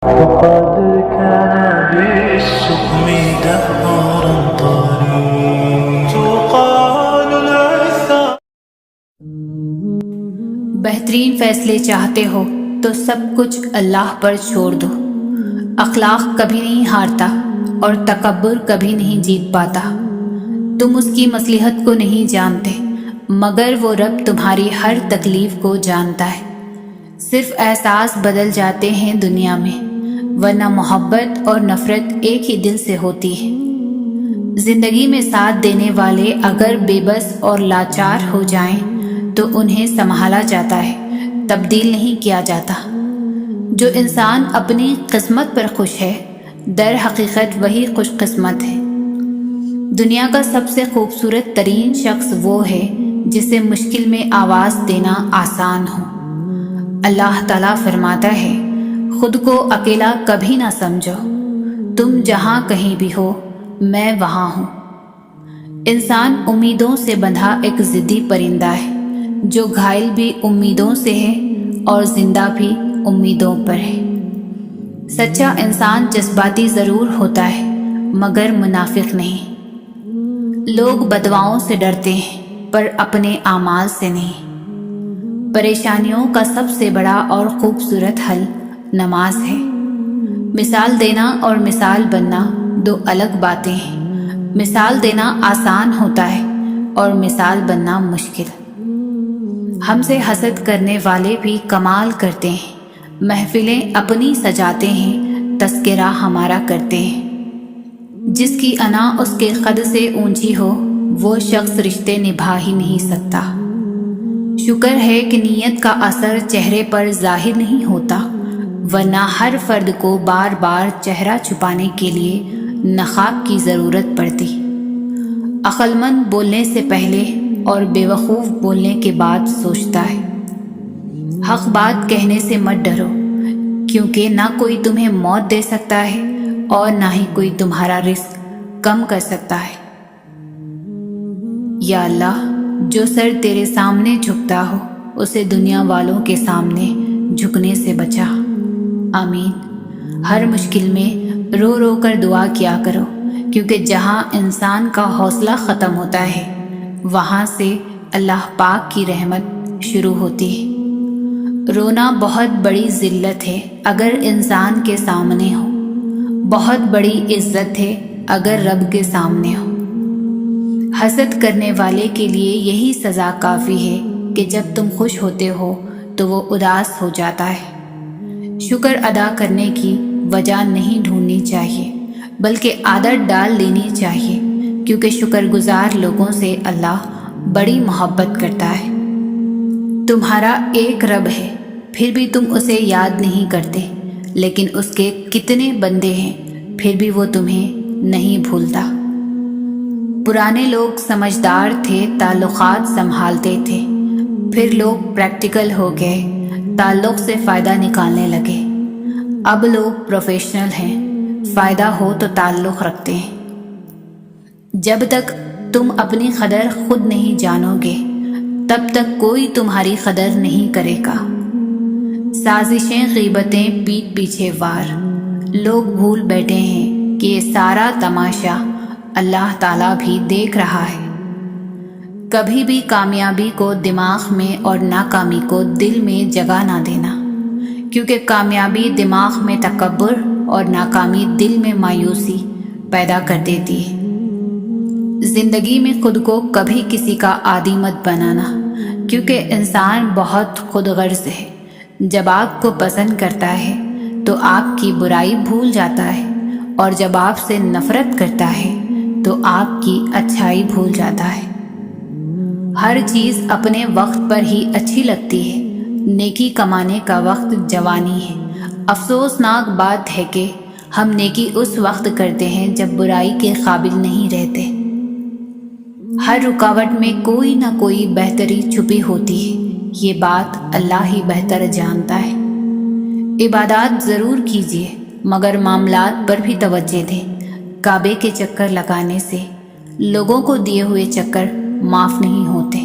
وقد كان بالسقم دهرا طريق تقال العثار. بہترین فیصلے چاہتے ہو تو سب کچھ اللہ پر چھوڑ دو. اخلاق کبھی نہیں ہارتا اور تکبر کبھی نہیں جیت پاتا. تم اس کی مصلحت کو نہیں جانتے مگر وہ رب تمہاری ہر تکلیف کو جانتا ہے. صرف احساس بدل جاتے ہیں دنیا میں ورنہ محبت اور نفرت ایک ہی دل سے ہوتی ہے. زندگی میں ساتھ دینے والے اگر بے بس اور لاچار ہو جائیں تو انہیں سنبھالا جاتا ہے، تبدیل نہیں کیا جاتا. جو انسان اپنی قسمت پر خوش ہے در حقیقت وہی خوش قسمت ہے. دنیا کا سب سے خوبصورت ترین شخص وہ ہے جسے مشکل میں آواز دینا آسان ہو. اللہ تعالیٰ فرماتا ہے خود کو اکیلا کبھی نہ سمجھو، تم جہاں کہیں بھی ہو میں وہاں ہوں. انسان امیدوں سے بندھا ایک ضدی پرندہ ہے جو گھائل بھی امیدوں سے ہے اور زندہ بھی امیدوں پر ہے. سچا انسان جذباتی ضرور ہوتا ہے مگر منافق نہیں. لوگ بددعاؤں سے ڈرتے ہیں پر اپنے اعمال سے نہیں. پریشانیوں کا سب سے بڑا اور خوبصورت حل نماز ہے. مثال دینا اور مثال بننا دو الگ باتیں ہیں. مثال دینا آسان ہوتا ہے اور مثال بننا مشکل. ہم سے حسد کرنے والے بھی کمال کرتے ہیں. محفلیں اپنی سجاتے ہیں، تذکرہ ہمارا کرتے ہیں. جس کی انا اس کے قد سے اونچی ہو وہ شخص رشتے نبھا ہی نہیں سکتا. شکر ہے کہ نیت کا اثر چہرے پر ظاہر نہیں ہوتا ورنہ ہر فرد کو بار بار چہرہ چھپانے کے لیے نقاب کی ضرورت پڑتی. عقل مند بولنے سے پہلے اور بے وقوف بولنے کے بعد سوچتا ہے. حق بات کہنے سے مت ڈرو کیونکہ نہ کوئی تمہیں موت دے سکتا ہے اور نہ ہی کوئی تمہارا رزق کم کر سکتا ہے. یا اللہ، جو سر تیرے سامنے جھکتا ہو اسے دنیا والوں کے سامنے جھکنے سے بچا. آمین. ہر مشکل میں رو رو کر دعا کیا کرو کیونکہ جہاں انسان کا حوصلہ ختم ہوتا ہے وہاں سے اللہ پاک کی رحمت شروع ہوتی ہے. رونا بہت بڑی ذلت ہے اگر انسان کے سامنے ہو، بہت بڑی عزت ہے اگر رب کے سامنے ہو. حسد کرنے والے کے لیے یہی سزا کافی ہے کہ جب تم خوش ہوتے ہو تو وہ اداس ہو جاتا ہے. شکر ادا کرنے کی وجہ نہیں ڈھونڈنی چاہیے بلکہ عادت ڈال لینی چاہیے کیونکہ شکر گزار لوگوں سے اللہ بڑی محبت کرتا ہے. تمہارا ایک رب ہے پھر بھی تم اسے یاد نہیں کرتے، لیکن اس کے کتنے بندے ہیں پھر بھی وہ تمہیں نہیں بھولتا. پرانے لوگ سمجھدار تھے، تعلقات سنبھالتے تھے. پھر لوگ پریکٹیکل ہو گئے، تعلق سے فائدہ نکالنے لگے. اب لوگ پروفیشنل ہیں، فائدہ ہو تو تعلق رکھتے ہیں. جب تک تم اپنی قدر خود نہیں جانو گے تب تک کوئی تمہاری قدر نہیں کرے گا. سازشیں غیبتیں پیٹھ پیچھے وار. لوگ بھول بیٹھے ہیں کہ یہ سارا تماشا اللہ تعالیٰ بھی دیکھ رہا ہے. کبھی بھی کامیابی کو دماغ میں اور ناکامی کو دل میں جگہ نہ دینا کیونکہ کامیابی دماغ میں تکبر اور ناکامی دل میں مایوسی پیدا کر دیتی ہے. زندگی میں خود کو کبھی کسی کا عادی مت بنانا کیونکہ انسان بہت خود غرض ہے. جب آپ کو پسند کرتا ہے تو آپ کی برائی بھول جاتا ہے اور جب آپ سے نفرت کرتا ہے تو آپ کی اچھائی بھول جاتا ہے. ہر چیز اپنے وقت پر ہی اچھی لگتی ہے. نیکی کمانے کا وقت جوانی ہے. افسوسناک بات ہے کہ ہم نیکی اس وقت کرتے ہیں جب برائی کے قابل نہیں رہتے. ہر رکاوٹ میں کوئی نہ کوئی بہتری چھپی ہوتی ہے، یہ بات اللہ ہی بہتر جانتا ہے. عبادات ضرور کیجیے مگر معاملات پر بھی توجہ دیں. کعبے کے چکر لگانے سے لوگوں کو دیے ہوئے چکر معاف نہیں ہوتے.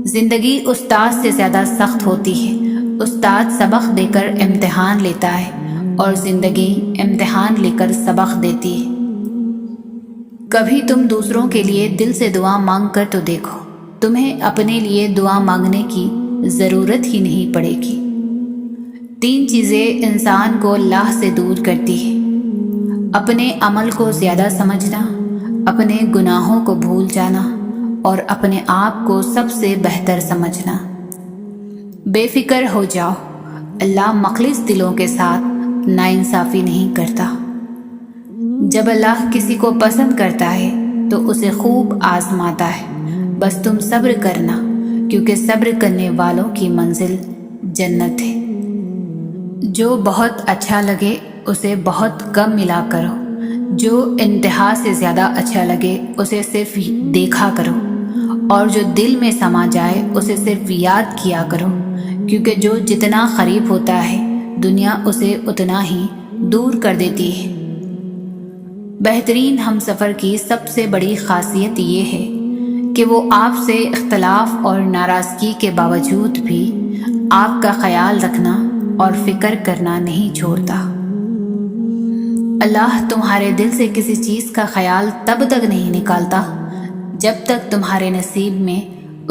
زندگی استاد سے زیادہ سخت ہوتی ہے. استاد سبق دے کر امتحان لیتا ہے اور زندگی امتحان لے کر سبق دیتی ہے۔ کبھی تم دوسروں کے لیے دل سے دعا مانگ کر تو دیکھو، تمہیں اپنے لیے دعا مانگنے کی ضرورت ہی نہیں پڑے گی۔ 3 چیزیں انسان کو اللہ سے دور کرتی ہے: اپنے عمل کو زیادہ سمجھنا، اپنے گناہوں کو بھول جانا اور اپنے آپ کو سب سے بہتر سمجھنا۔ بے فکر ہو جاؤ، اللہ مخلص دلوں کے ساتھ ناانصافی نہیں کرتا۔ جب اللہ کسی کو پسند کرتا ہے تو اسے خوب آزماتا ہے، بس تم صبر کرنا، کیونکہ صبر کرنے والوں کی منزل جنت ہے۔ جو بہت اچھا لگے اسے بہت کم ملا کرو، جو انتہا سے زیادہ اچھا لگے اسے صرف دیکھا کرو، اور جو دل میں سما جائے اسے صرف یاد کیا کرو، کیونکہ جو جتنا قریب ہوتا ہے دنیا اسے اتنا ہی دور کر دیتی ہے۔ بہترین ہم سفر کی سب سے بڑی خاصیت یہ ہے کہ وہ آپ سے اختلاف اور ناراضگی کے باوجود بھی آپ کا خیال رکھنا اور فکر کرنا نہیں چھوڑتا۔ اللہ تمہارے دل سے کسی چیز کا خیال تب تک نہیں نکالتا جب تک تمہارے نصیب میں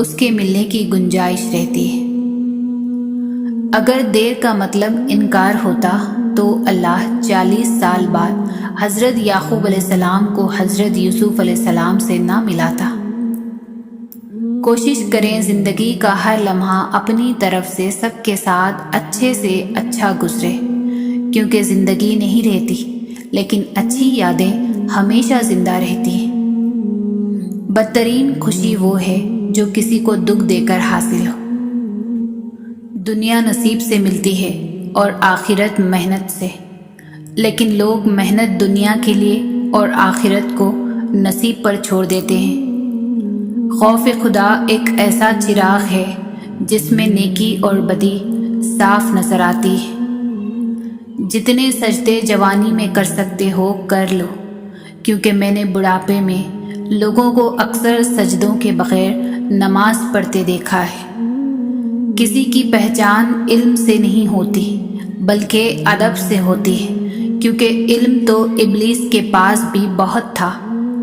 اس کے ملنے کی گنجائش رہتی ہے۔ اگر دیر کا مطلب انکار ہوتا تو اللہ 40 سال بعد حضرت یعقوب علیہ السلام کو حضرت یوسف علیہ السلام سے نہ ملاتا۔ کوشش کریں زندگی کا ہر لمحہ اپنی طرف سے سب کے ساتھ اچھے سے اچھا گزرے، کیونکہ زندگی نہیں رہتی لیکن اچھی یادیں ہمیشہ زندہ رہتی ہیں۔ بدترین خوشی وہ ہے جو کسی کو دکھ دے کر حاصل ہو۔ دنیا نصیب سے ملتی ہے اور آخرت محنت سے، لیکن لوگ محنت دنیا کے لیے اور آخرت کو نصیب پر چھوڑ دیتے ہیں۔ خوف خدا ایک ایسا چراغ ہے جس میں نیکی اور بدی صاف نظر آتی ہے۔ جتنے سجدے جوانی میں کر سکتے ہو کر لو، کیونکہ میں نے بڑھاپے میں لوگوں کو اکثر سجدوں کے بغیر نماز پڑھتے دیکھا ہے۔ کسی کی پہچان علم سے نہیں ہوتی بلکہ ادب سے ہوتی ہے، کیونکہ علم تو ابلیس کے پاس بھی بہت تھا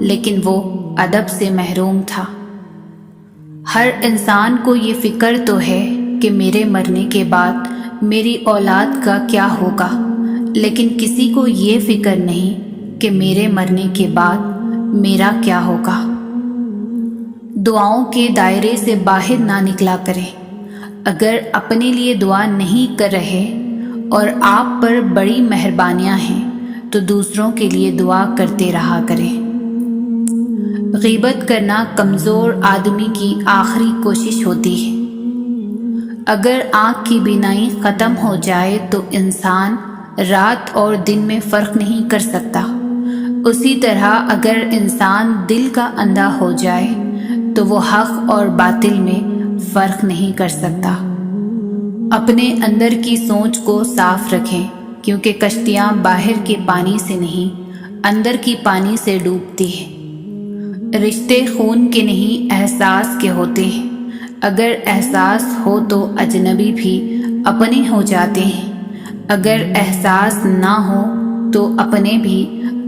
لیکن وہ ادب سے محروم تھا۔ ہر انسان کو یہ فکر تو ہے کہ میرے مرنے کے بعد میری اولاد کا کیا ہوگا، لیکن کسی کو یہ فکر نہیں کہ میرے مرنے کے بعد میرا کیا ہوگا۔ دعاؤں کے دائرے سے باہر نہ نکلا کریں۔ اگر اپنے لیے دعا نہیں کر رہے اور آپ پر بڑی مہربانیاں ہیں تو دوسروں کے لیے دعا کرتے رہا کریں۔ غیبت کرنا کمزور آدمی کی آخری کوشش ہوتی ہے۔ اگر آنکھ کی بینائی ختم ہو جائے تو انسان رات اور دن میں فرق نہیں کر سکتا، اسی طرح اگر انسان دل کا اندھا ہو جائے تو وہ حق اور باطل میں فرق نہیں کر سکتا۔ اپنے اندر کی سوچ کو صاف رکھیں، کیونکہ کشتیاں باہر کے پانی سے نہیں اندر کی پانی سے ڈوبتی ہیں۔ رشتے خون کے نہیں احساس کے ہوتے ہیں، اگر احساس ہو تو اجنبی بھی اپنے ہو جاتے ہیں، اگر احساس نہ ہو تو اپنے بھی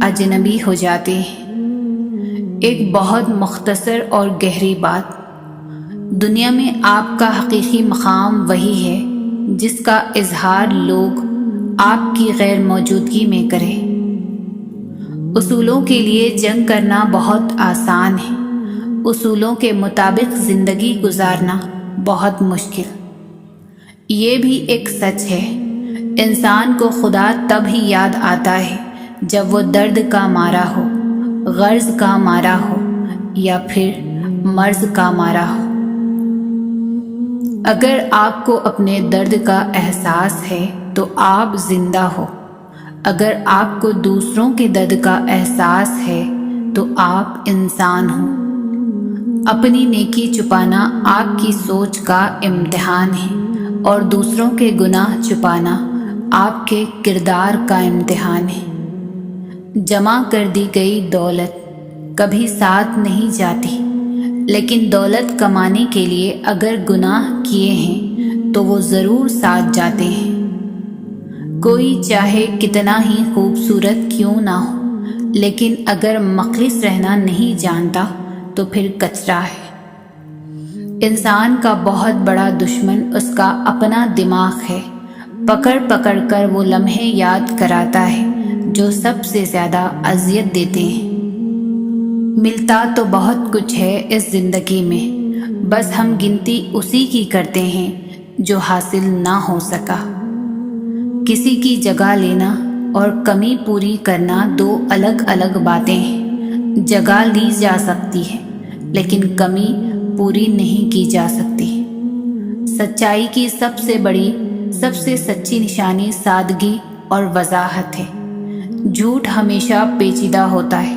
اجنبی ہو جاتے ہیں۔ ایک بہت مختصر اور گہری بات، دنیا میں آپ کا حقیقی مقام وہی ہے جس کا اظہار لوگ آپ کی غیر موجودگی میں کریں۔ اصولوں کے لیے جنگ کرنا بہت آسان ہے، اصولوں کے مطابق زندگی گزارنا بہت مشکل۔ یہ بھی ایک سچ ہے، انسان کو خدا تب ہی یاد آتا ہے جب وہ درد کا مارا ہو، غرض کا مارا ہو یا پھر مرض کا مارا ہو۔ اگر آپ کو اپنے درد کا احساس ہے تو آپ زندہ ہو، اگر آپ کو دوسروں کے درد کا احساس ہے تو آپ انسان ہو۔ اپنی نیکی چھپانا آپ کی سوچ کا امتحان ہے اور دوسروں کے گناہ چھپانا آپ کے کردار کا امتحان ہے۔ جمع کر دی گئی دولت کبھی ساتھ نہیں جاتی، لیکن دولت کمانے کے لیے اگر گناہ کیے ہیں تو وہ ضرور ساتھ جاتے ہیں۔ کوئی چاہے کتنا ہی خوبصورت کیوں نہ ہو، لیکن اگر مخلص رہنا نہیں جانتا تو پھر کچرا ہے۔ انسان کا بہت بڑا دشمن اس کا اپنا دماغ ہے، پکڑ پکڑ کر وہ لمحے یاد کراتا ہے جو سب سے زیادہ اذیت دیتے ہیں۔ ملتا تو بہت کچھ ہے اس زندگی میں، بس ہم گنتی اسی کی کرتے ہیں جو حاصل نہ ہو سکا۔ کسی کی جگہ لینا اور کمی پوری کرنا دو الگ الگ باتیں ہیں۔ جگہ لی جا سکتی ہے لیکن کمی پوری نہیں کی جا سکتی۔ سچائی کی سب سے بڑی، سب سے سچی نشانی سادگی اور وضاحت ہے۔ جھوٹ ہمیشہ پیچیدہ ہوتا ہے۔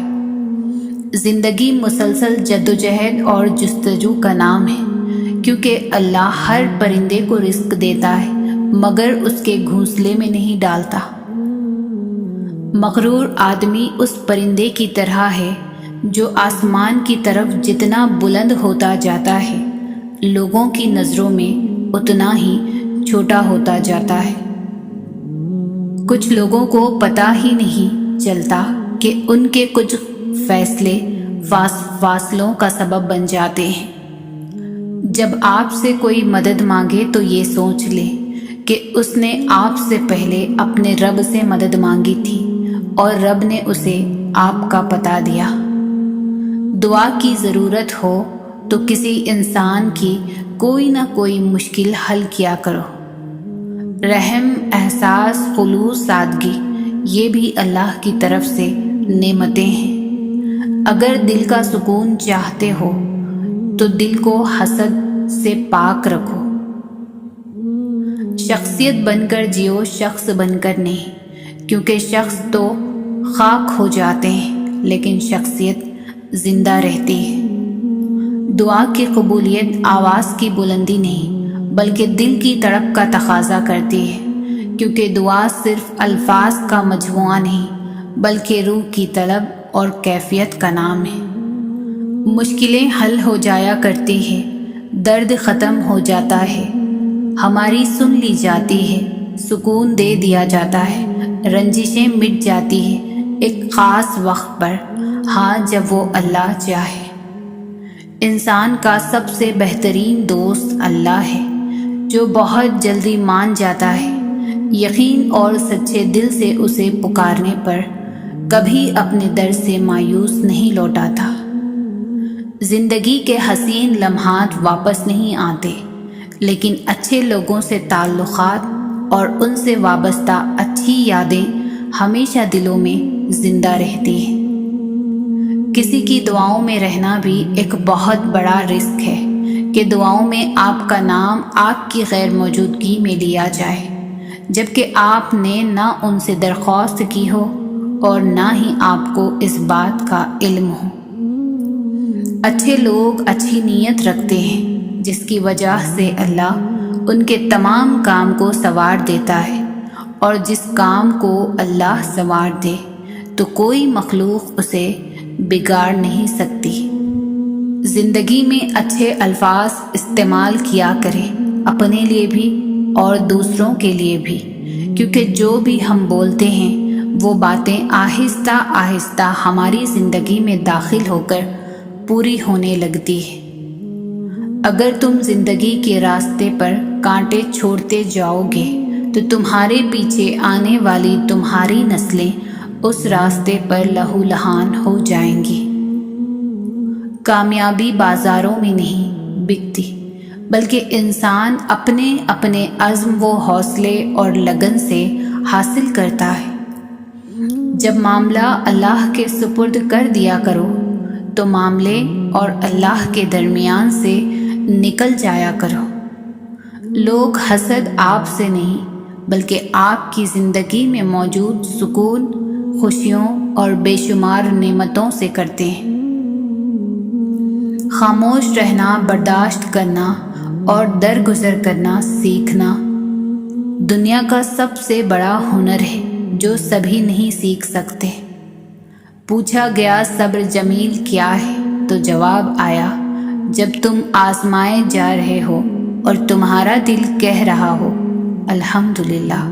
زندگی مسلسل جدوجہد اور جستجو کا نام ہے، کیونکہ اللہ ہر پرندے کو رزق دیتا ہے مگر اس کے گھونسلے میں نہیں ڈالتا۔ مغرور آدمی اس پرندے کی طرح ہے جو آسمان کی طرف جتنا بلند ہوتا جاتا ہے لوگوں کی نظروں میں اتنا ہی چھوٹا ہوتا جاتا ہے۔ کچھ لوگوں کو پتہ ہی نہیں چلتا کہ ان کے کچھ فیصلے فاصلوں کا سبب بن جاتے ہیں۔ جب آپ سے کوئی مدد مانگے تو یہ سوچ لے کہ اس نے آپ سے پہلے اپنے رب سے مدد مانگی تھی اور رب نے اسے آپ کا پتہ دیا۔ دعا کی ضرورت ہو تو کسی انسان کی کوئی نہ کوئی مشکل حل کیا کرو۔ رحم، احساس، خلوص، سادگی، یہ بھی اللہ کی طرف سے نعمتیں ہیں۔ اگر دل کا سکون چاہتے ہو تو دل کو حسد سے پاک رکھو۔ شخصیت بن کر جیو، شخص بن کر نہیں، کیونکہ شخص تو خاک ہو جاتے ہیں لیکن شخصیت زندہ رہتی ہے۔ دعا کی قبولیت آواز کی بلندی نہیں بلکہ دل کی تڑپ کا تقاضا کرتی ہے، کیونکہ دعا صرف الفاظ کا مجموعہ نہیں بلکہ روح کی طلب اور کیفیت کا نام ہے۔ مشکلیں حل ہو جایا کرتی ہیں، درد ختم ہو جاتا ہے، ہماری سن لی جاتی ہے، سکون دے دیا جاتا ہے، رنجشیں مٹ جاتی ہیں ایک خاص وقت پر، ہاں جب وہ اللہ چاہے۔ انسان کا سب سے بہترین دوست اللہ ہے جو بہت جلدی مان جاتا ہے، یقین اور سچے دل سے اسے پکارنے پر کبھی اپنے در سے مایوس نہیں لوٹاتا۔ زندگی کے حسین لمحات واپس نہیں آتے، لیکن اچھے لوگوں سے تعلقات اور ان سے وابستہ اچھی یادیں ہمیشہ دلوں میں زندہ رہتی ہیں۔ کسی کی دعاؤں میں رہنا بھی ایک بہت بڑا رزق ہے کہ دعاؤں میں آپ کا نام آپ کی غیر موجودگی میں لیا جائے، جبکہ آپ نے نہ ان سے درخواست کی ہو اور نہ ہی آپ کو اس بات کا علم ہو۔ اچھے لوگ اچھی نیت رکھتے ہیں جس کی وجہ سے اللہ ان کے تمام کام کو سنوار دیتا ہے، اور جس کام کو اللہ سنوار دے تو کوئی مخلوق اسے بگاڑ نہیں سکتی۔ زندگی میں اچھے الفاظ استعمال کیا کریں، اپنے لیے بھی اور دوسروں کے لیے بھی، کیونکہ جو بھی ہم بولتے ہیں وہ باتیں آہستہ آہستہ ہماری زندگی میں داخل ہو کر پوری ہونے لگتی ہے۔ اگر تم زندگی کے راستے پر کانٹے چھوڑتے جاؤ گے تو تمہارے پیچھے آنے والی تمہاری نسلیں اس راستے پر لہو لہان ہو جائیں گی۔ کامیابی بازاروں میں نہیں بکتی، بلکہ انسان اپنے اپنے عزم و حوصلے اور لگن سے حاصل کرتا ہے۔ جب معاملہ اللہ کے سپرد کر دیا کرو تو معاملے اور اللہ کے درمیان سے نکل جایا کرو۔ لوگ حسد آپ سے نہیں بلکہ آپ کی زندگی میں موجود سکون، خوشیوں اور بے شمار نعمتوں سے کرتے ہیں۔ خاموش رہنا، برداشت کرنا اور درگزر کرنا سیکھنا دنیا کا سب سے بڑا ہنر ہے جو سبھی نہیں سیکھ سکتے۔ پوچھا گیا صبر جمیل کیا ہے تو جواب آیا، جب تم آزمائے جا رہے ہو اور تمہارا دل کہہ رہا ہو الحمدللہ۔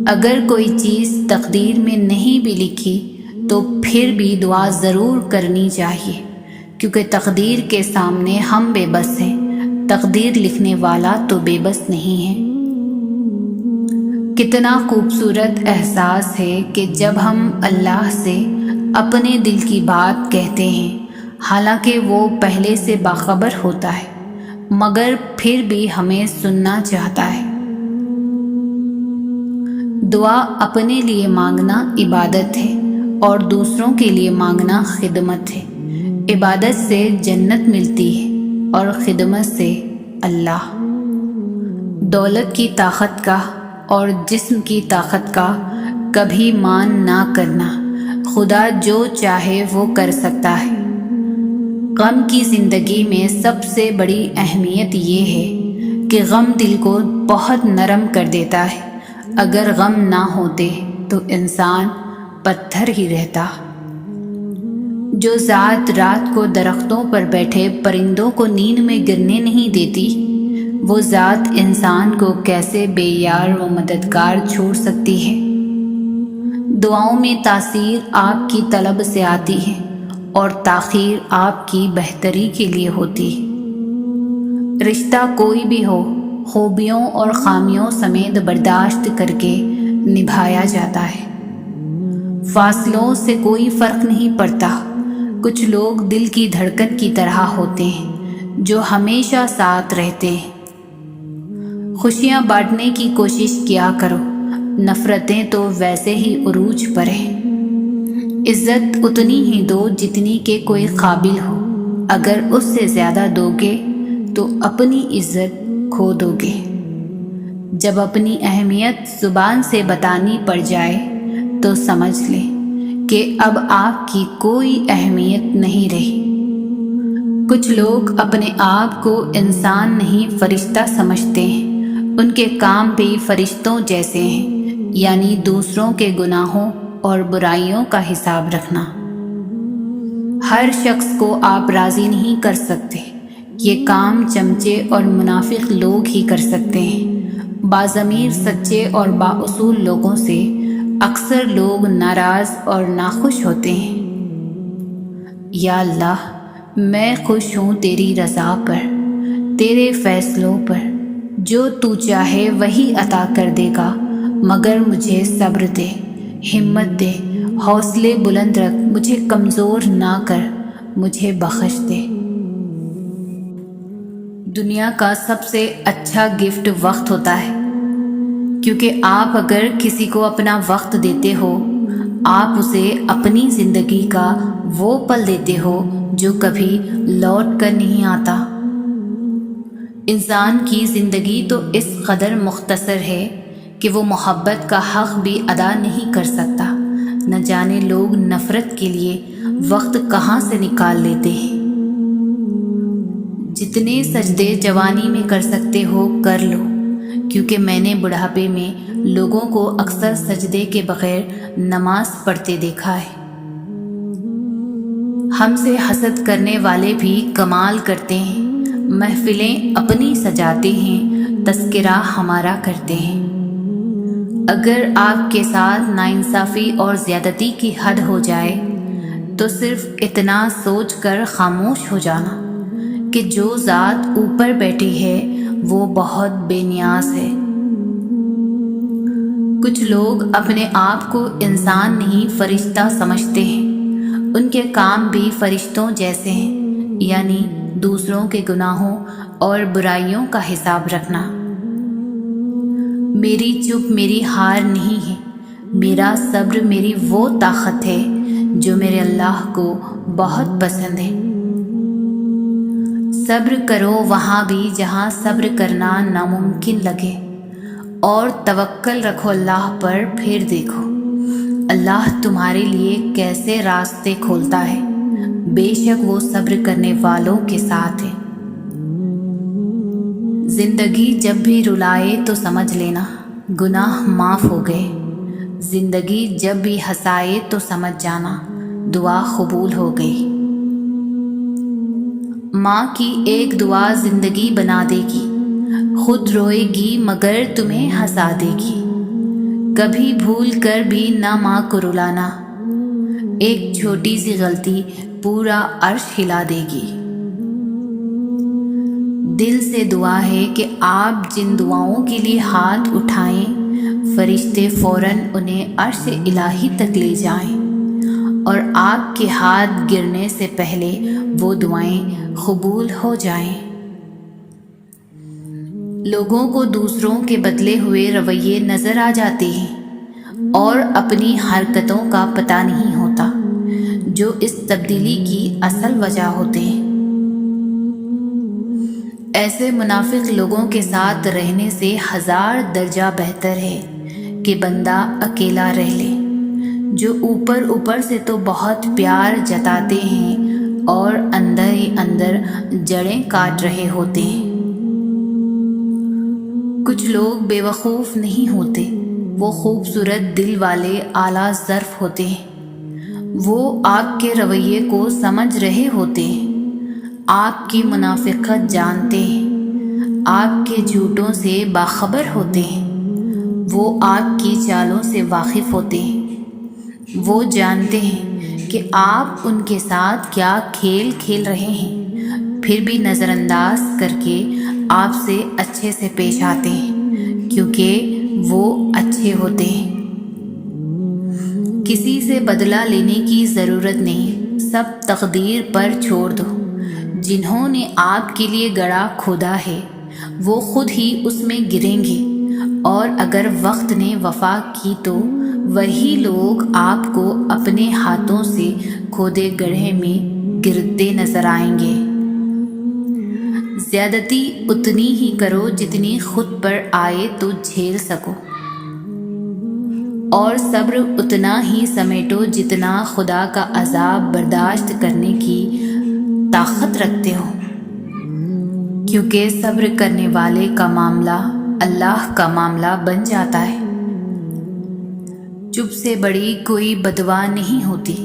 اگر کوئی چیز تقدیر میں نہیں بھی لکھی تو پھر بھی دعا ضرور کرنی چاہیے، کیونکہ تقدیر کے سامنے ہم بے بس ہیں، تقدیر لکھنے والا تو بے بس نہیں ہے۔ کتنا خوبصورت احساس ہے کہ جب ہم اللہ سے اپنے دل کی بات کہتے ہیں، حالانکہ وہ پہلے سے باخبر ہوتا ہے، مگر پھر بھی ہمیں سننا چاہتا ہے۔ دعا اپنے لیے مانگنا عبادت ہے اور دوسروں کے لیے مانگنا خدمت ہے۔ عبادت سے جنت ملتی ہے اور خدمت سے اللہ۔ دولت کی طاقت کا اور جسم کی طاقت کا کبھی مان نہ کرنا، خدا جو چاہے وہ کر سکتا ہے۔ غم کی زندگی میں سب سے بڑی اہمیت یہ ہے کہ غم دل کو بہت نرم کر دیتا ہے۔ اگر غم نہ ہوتے تو انسان پتھر ہی رہتا۔ جو ذات رات کو درختوں پر بیٹھے پرندوں کو نیند میں گرنے نہیں دیتی، وہ ذات انسان کو کیسے بے یار و مددگار چھوڑ سکتی ہے۔ دعاؤں میں تاثیر آپ کی طلب سے آتی ہے اور تاخیر آپ کی بہتری کے لیے ہوتی ہے۔ رشتہ کوئی بھی ہو، خوبیوں اور خامیوں سمیت برداشت کر کے نبھایا جاتا ہے۔ فاصلوں سے کوئی فرق نہیں پڑتا۔ کچھ لوگ دل کی دھڑکن کی طرح ہوتے ہیں جو ہمیشہ ساتھ رہتے ہیں۔ خوشیاں بانٹنے کی کوشش کیا کرو، نفرتیں تو ویسے ہی عروج پر ہیں۔ عزت اتنی ہی دو جتنی کہ کوئی قابل ہو، اگر اس سے زیادہ دو گے تو اپنی عزت کھو دو گے۔ جب اپنی اہمیت زبان سے بتانی پڑ جائے تو سمجھ لیں کہ اب آپ کی کوئی اہمیت نہیں رہی۔ کچھ لوگ اپنے آپ کو انسان نہیں فرشتہ سمجھتے ہیں، ان کے کام بھی فرشتوں جیسے ہیں، یعنی دوسروں کے گناہوں اور برائیوں کا حساب رکھنا۔ ہر شخص کو آپ راضی نہیں کر سکتے، یہ کام چمچے اور منافق لوگ ہی کر سکتے ہیں۔ باضمیر سچے اور بااصول لوگوں سے اکثر لوگ ناراض اور ناخوش ہوتے ہیں۔ یا اللہ، میں خوش ہوں تیری رضا پر، تیرے فیصلوں پر۔ جو تو چاہے وہی عطا کر دے گا، مگر مجھے صبر دے، ہمت دے، حوصلے بلند رکھ، مجھے کمزور نہ کر، مجھے بخش دے۔ دنیا کا سب سے اچھا گفٹ وقت ہوتا ہے، کیونکہ آپ اگر کسی کو اپنا وقت دیتے ہو، آپ اسے اپنی زندگی کا وہ پل دیتے ہو جو کبھی لوٹ کر نہیں آتا۔ انسان کی زندگی تو اس قدر مختصر ہے کہ وہ محبت کا حق بھی ادا نہیں کر سکتا۔ نہ جانے لوگ نفرت کے لیے وقت کہاں سے نکال لیتے ہیں۔ جتنے سجدے جوانی میں کر سکتے ہو کر لو، کیونکہ میں نے بڑھاپے میں لوگوں کو اکثر سجدے کے بغیر نماز پڑھتے دیکھا ہے۔ ہم سے حسد کرنے والے بھی کمال کرتے ہیں، محفلیں اپنی سجاتے ہیں، تذکرہ ہمارا کرتے ہیں۔ اگر آپ کے ساتھ ناانصافی اور زیادتی کی حد ہو جائے تو صرف اتنا سوچ کر خاموش ہو جانا کہ جو ذات اوپر بیٹھی ہے وہ بہت بے نیاز ہے۔ کچھ لوگ اپنے آپ کو انسان نہیں فرشتہ سمجھتے ہیں، ان کے کام بھی فرشتوں جیسے ہیں، یعنی دوسروں کے گناہوں اور برائیوں کا حساب رکھنا۔ میری چپ میری ہار نہیں ہے، میرا صبر میری وہ طاقت ہے جو میرے اللہ کو بہت پسند ہے۔ صبر کرو وہاں بھی جہاں صبر کرنا ناممکن لگے، اور توکل رکھو اللہ پر، پھر دیکھو اللہ تمہارے لیے کیسے راستے کھولتا ہے۔ بے شک وہ صبر کرنے والوں کے ساتھ ہے۔ زندگی جب بھی رلائے تو سمجھ لینا گناہ معاف ہو گئے، زندگی جب بھی ہنسائے تو سمجھ جانا دعا قبول ہو گئی۔ ماں کی ایک دعا زندگی بنا دے گی، خود روئے گی مگر تمہیں ہنسا دے گی۔ کبھی بھول کر بھی نہ ماں کو رلانا، ایک چھوٹی سی غلطی پورا عرش ہلا دے گی۔ دل سے دعا ہے کہ آپ جن دعاؤں کے لیے ہاتھ اٹھائیں، فرشتے فوراً انہیں عرش الہی تک لے جائیں اور آپ کے ہاتھ گرنے سے پہلے وہ دعائیں قبول ہو جائیں۔ لوگوں کو دوسروں کے بدلے ہوئے رویے نظر آ جاتے ہیں اور اپنی حرکتوں کا پتہ نہیں ہوتا، جو اس تبدیلی کی اصل وجہ ہوتے ہیں۔ ایسے منافق لوگوں کے ساتھ رہنے سے 1000 درجہ بہتر ہے کہ بندہ اکیلا رہ لے، جو اوپر سے تو بہت پیار جتاتے ہیں اور اندر ہی اندر جڑیں کاٹ رہے ہوتے ہیں۔ کچھ لوگ بے وقوف نہیں ہوتے، وہ خوبصورت دل والے اعلیٰ ظرف ہوتے ہیں۔ وہ آپ کے رویے کو سمجھ رہے ہوتے ہیں، آپ کی منافقت جانتے ہیں، آپ کے جھوٹوں سے باخبر ہوتے ہیں۔ وہ آپ کی چالوں سے واقف ہوتے ہیں، وہ جانتے ہیں کہ آپ ان کے ساتھ کیا کھیل کھیل رہے ہیں، پھر بھی نظر انداز کر کے آپ سے اچھے سے پیش آتے ہیں، کیونکہ وہ اچھے ہوتے ہیں۔ کسی سے بدلہ لینے کی ضرورت نہیں، سب تقدیر پر چھوڑ دو۔ جنہوں نے آپ کے لیے گڑھا کھودا ہے وہ خود ہی اس میں گریں گے، اور اگر وقت نے وفا کی تو وہی لوگ آپ کو اپنے ہاتھوں سے کھودے گڑھے میں گرتے نظر آئیں گے۔ زیادتی اتنی ہی کرو جتنی خود پر آئے تو جھیل سکو، اور صبر اتنا ہی سمیٹو جتنا خدا کا عذاب برداشت کرنے کی طاقت رکھتے ہو، کیونکہ صبر کرنے والے کا معاملہ اللہ کا معاملہ بن جاتا ہے۔ چپ سے بڑی کوئی بددعا نہیں ہوتی۔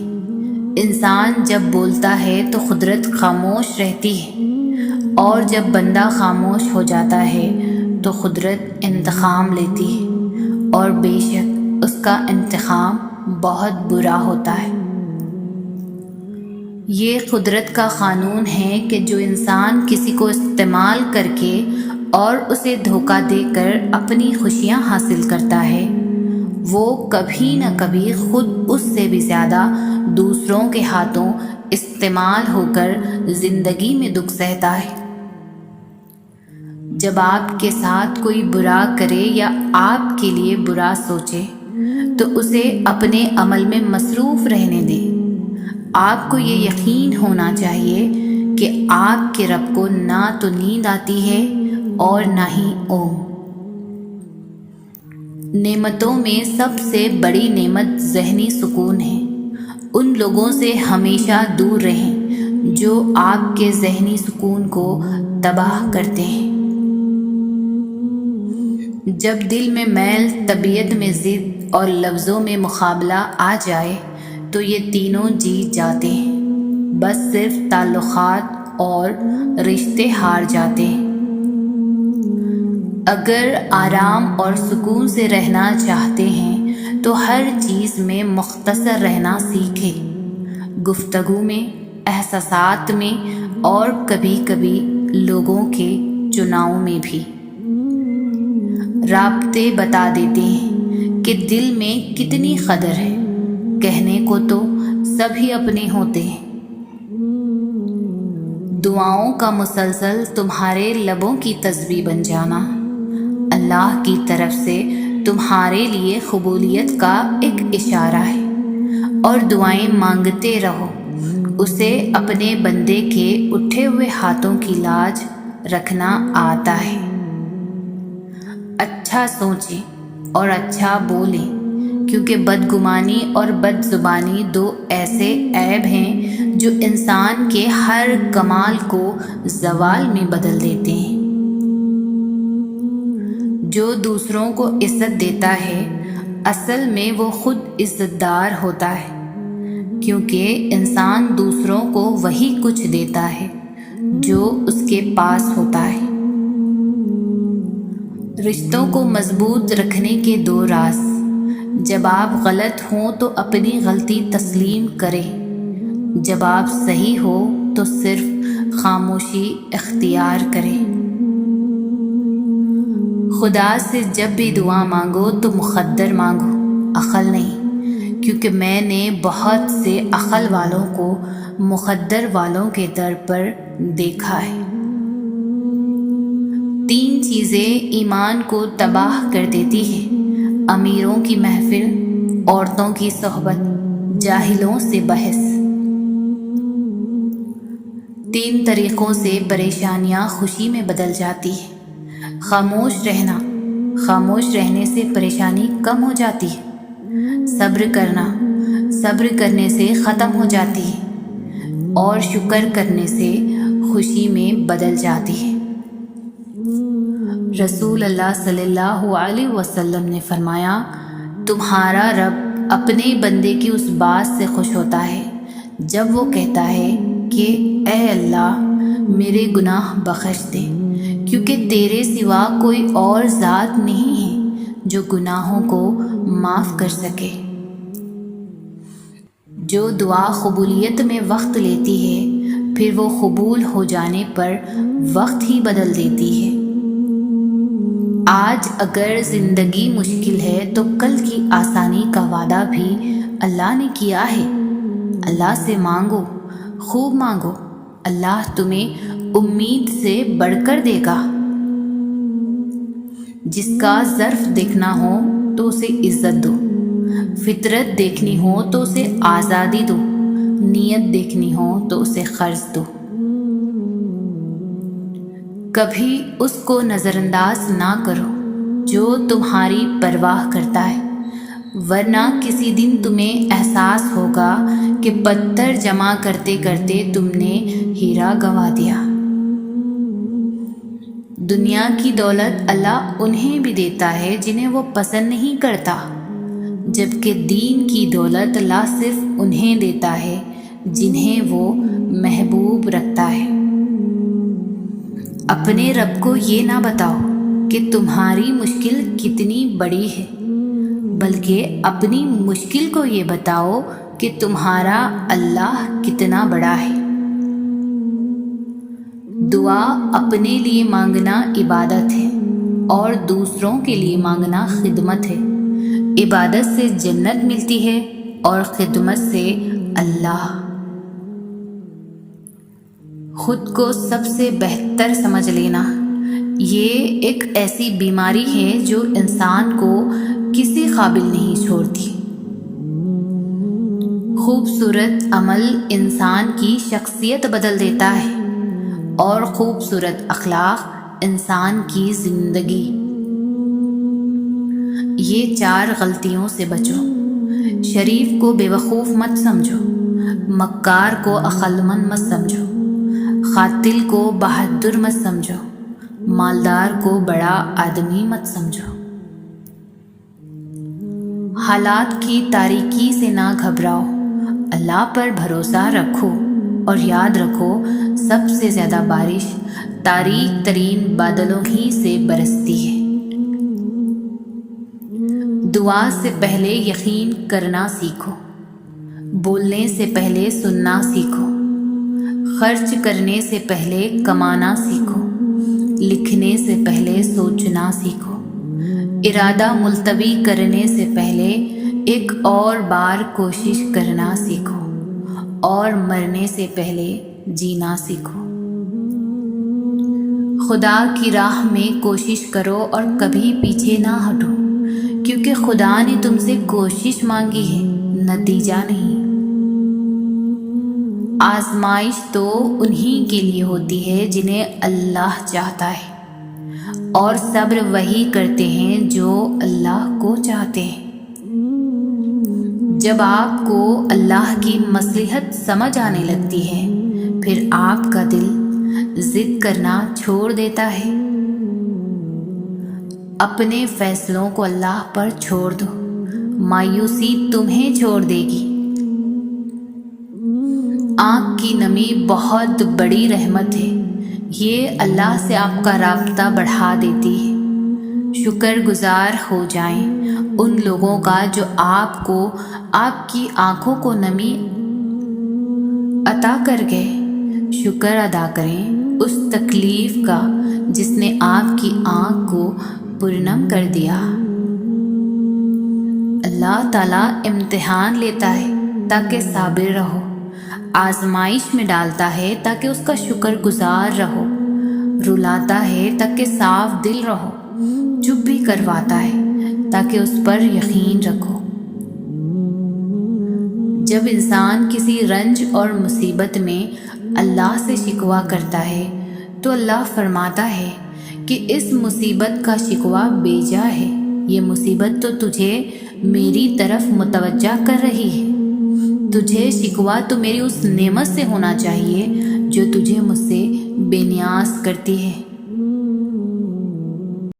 انسان جب بولتا ہے تو قدرت خاموش رہتی ہے، اور جب بندہ خاموش ہو جاتا ہے تو قدرت انتقام لیتی ہے، اور بے شک اس کا انتقام بہت برا ہوتا ہے۔ یہ قدرت کا قانون ہے کہ جو انسان کسی کو استعمال کر کے اور اسے دھوکہ دے کر اپنی خوشیاں حاصل کرتا ہے، وہ کبھی نہ کبھی خود اس سے بھی زیادہ دوسروں کے ہاتھوں استعمال ہو کر زندگی میں دکھ سہتا ہے۔ جب آپ کے ساتھ کوئی برا کرے یا آپ کے لیے برا سوچے تو اسے اپنے عمل میں مصروف رہنے دیں۔ آپ کو یہ یقین ہونا چاہیے کہ آپ کے رب کو نہ تو نیند آتی ہے اور نہ ہی اونگ۔ نعمتوں میں سب سے بڑی نعمت ذہنی سکون ہے۔ ان لوگوں سے ہمیشہ دور رہیں جو آپ کے ذہنی سکون کو تباہ کرتے ہیں۔ جب دل میں میل، طبیعت میں ضد اور لفظوں میں مقابلہ آ جائے تو یہ تینوں جیت جاتے ہیں، بس صرف تعلقات اور رشتے ہار جاتے ہیں۔ اگر آرام اور سکون سے رہنا چاہتے ہیں تو ہر چیز میں مختصر رہنا سیکھیں، گفتگو میں، احساسات میں، اور کبھی کبھی لوگوں کے چناؤ میں بھی۔ رابطے بتا دیتے ہیں کہ دل میں کتنی قدر ہے، کہنے کو تو سبھی اپنے ہوتے ہیں۔ دعاؤں کا مسلسل تمہارے لبوں کی تسبیح بن جانا اللہ کی طرف سے تمہارے لیے قبولیت کا ایک اشارہ ہے، اور دعائیں مانگتے رہو، اسے اپنے بندے کے اٹھے ہوئے ہاتھوں کی لاج رکھنا آتا ہے۔ اچھا سوچیں اور اچھا بولیں، کیونکہ بدگمانی اور بد زبانی دو ایسے عیب ہیں جو انسان کے ہر کمال کو زوال میں بدل دیتے ہیں۔ جو دوسروں کو عزت دیتا ہے اصل میں وہ خود عزت دار ہوتا ہے، کیونکہ انسان دوسروں کو وہی کچھ دیتا ہے جو اس کے پاس ہوتا ہے۔ رشتوں کو مضبوط رکھنے کے 2 راز: جب آپ غلط ہوں تو اپنی غلطی تسلیم کریں، جب آپ صحیح ہو تو صرف خاموشی اختیار کریں۔ خدا سے جب بھی دعا مانگو تو مقدر مانگو، عقل نہیں، کیونکہ میں نے بہت سے عقل والوں کو مقدر والوں کے در پر دیکھا ہے۔ 3 چیزیں ایمان کو تباہ کر دیتی ہیں: امیروں کی محفل، عورتوں کی صحبت، جاہلوں سے بحث۔ 3 طریقوں سے پریشانیاں خوشی میں بدل جاتی ہیں۔ خاموش رہنا، خاموش رہنے سے پریشانی کم ہو جاتی ہے۔ صبر کرنا، صبر کرنے سے ختم ہو جاتی ہے، اور شکر کرنے سے خوشی میں بدل جاتی ہے۔ رسول اللہ صلی اللہ علیہ وسلم نے فرمایا، تمہارا رب اپنے بندے کی اس بات سے خوش ہوتا ہے جب وہ کہتا ہے کہ اے اللہ میرے گناہ بخش دے، کیونکہ تیرے سوا کوئی اور ذات نہیں ہے جو گناہوں کو معاف کر سکے۔ جو دعا قبولیت میں وقت لیتی ہے، پھر وہ قبول ہو جانے پر وقت ہی بدل دیتی ہے۔ آج اگر زندگی مشکل ہے تو کل کی آسانی کا وعدہ بھی اللہ نے کیا ہے۔ اللہ سے مانگو، خوب مانگو، اللہ تمہیں امید سے بڑھ کر دے گا۔ جس کا ظرف دیکھنا ہو تو اسے عزت دو، فطرت دیکھنی ہو تو اسے آزادی دو، نیت دیکھنی ہو تو اسے قرض دو۔ کبھی اس کو نظر انداز نہ کرو جو تمہاری پرواہ کرتا ہے، ورنہ کسی دن تمہیں احساس ہوگا کہ پتھر جمع کرتے کرتے تم نے ہیرا گنوا دیا۔ دنیا کی دولت اللہ انہیں بھی دیتا ہے جنہیں وہ پسند نہیں کرتا، جبکہ دین کی دولت اللہ صرف انہیں دیتا ہے جنہیں وہ محبوب رکھتا ہے۔ اپنے رب کو یہ نہ بتاؤ کہ تمہاری مشکل کتنی بڑی ہے، بلکہ اپنی مشکل کو یہ بتاؤ کہ تمہارا اللہ کتنا بڑا ہے۔ دعا اپنے لیے مانگنا عبادت ہے اور دوسروں کے لیے مانگنا خدمت ہے۔ عبادت سے جنت ملتی ہے اور خدمت سے اللہ۔ خود کو سب سے بہتر سمجھ لینا، یہ ایک ایسی بیماری ہے جو انسان کو کسی قابل نہیں چھوڑتی۔ خوبصورت عمل انسان کی شخصیت بدل دیتا ہے اور خوبصورت اخلاق انسان کی زندگی۔ یہ 4 غلطیوں سے بچو۔ شریف کو بے وقوف مت سمجھو، مکار کو عقل مند مت سمجھو، قاتل کو بہادر مت سمجھو، مالدار کو بڑا آدمی مت سمجھو۔ حالات کی تاریکی سے نہ گھبراؤ، اللہ پر بھروسہ رکھو اور یاد رکھو سب سے زیادہ بارش تاریک ترین بادلوں ہی سے برستی ہے۔ دعا سے پہلے یقین کرنا سیکھو، بولنے سے پہلے سننا سیکھو، خرچ کرنے سے پہلے کمانا سیکھو، لکھنے سے پہلے سوچنا سیکھو، ارادہ ملتوی کرنے سے پہلے ایک اور بار کوشش کرنا سیکھو، اور مرنے سے پہلے جینا سیکھو۔ خدا کی راہ میں کوشش کرو اور کبھی پیچھے نہ ہٹو، کیونکہ خدا نے تم سے کوشش مانگی ہے، نتیجہ نہیں۔ آزمائش تو انہی کے لیے ہوتی ہے جنہیں اللہ چاہتا ہے، اور صبر وہی کرتے ہیں جو اللہ کو چاہتے ہیں۔ جب آپ کو اللہ کی مصلحت سمجھ آنے لگتی ہے، پھر آپ کا دل ضد کرنا چھوڑ دیتا ہے۔ اپنے فیصلوں کو اللہ پر چھوڑ دو، مایوسی تمہیں چھوڑ دے گی۔ آنکھ کی نمی بہت بڑی رحمت ہے، یہ اللہ سے آپ کا رابطہ بڑھا دیتی ہے۔ شکر گزار ہو جائیں، ان لوگوں کا جو آپ کو آپ کی آنکھوں کو نمی عطا کر گئے، شکر ادا کریں اس تکلیف کا جس نے آپ کی آنکھ کو پرنم کر دیا۔ اللہ تعالیٰ امتحان لیتا ہے تاکہ صابر رہو، آزمائش میں ڈالتا ہے تاکہ اس کا شکر گزار رہو، رلاتا ہے تاکہ صاف دل رہو، چپ بھی کرواتا ہے تاکہ اس پر یقین رکھو۔ جب انسان کسی رنج اور مصیبت میں اللہ سے شکوہ کرتا ہے تو اللہ فرماتا ہے کہ اس مصیبت کا شکوہ بے جا ہے، یہ مصیبت تو تجھے میری طرف متوجہ کر رہی ہے، تجھے شکوہ تو میری اس نعمت سے ہونا چاہیے جو تجھے مجھ سے بے نیاز کرتی ہے۔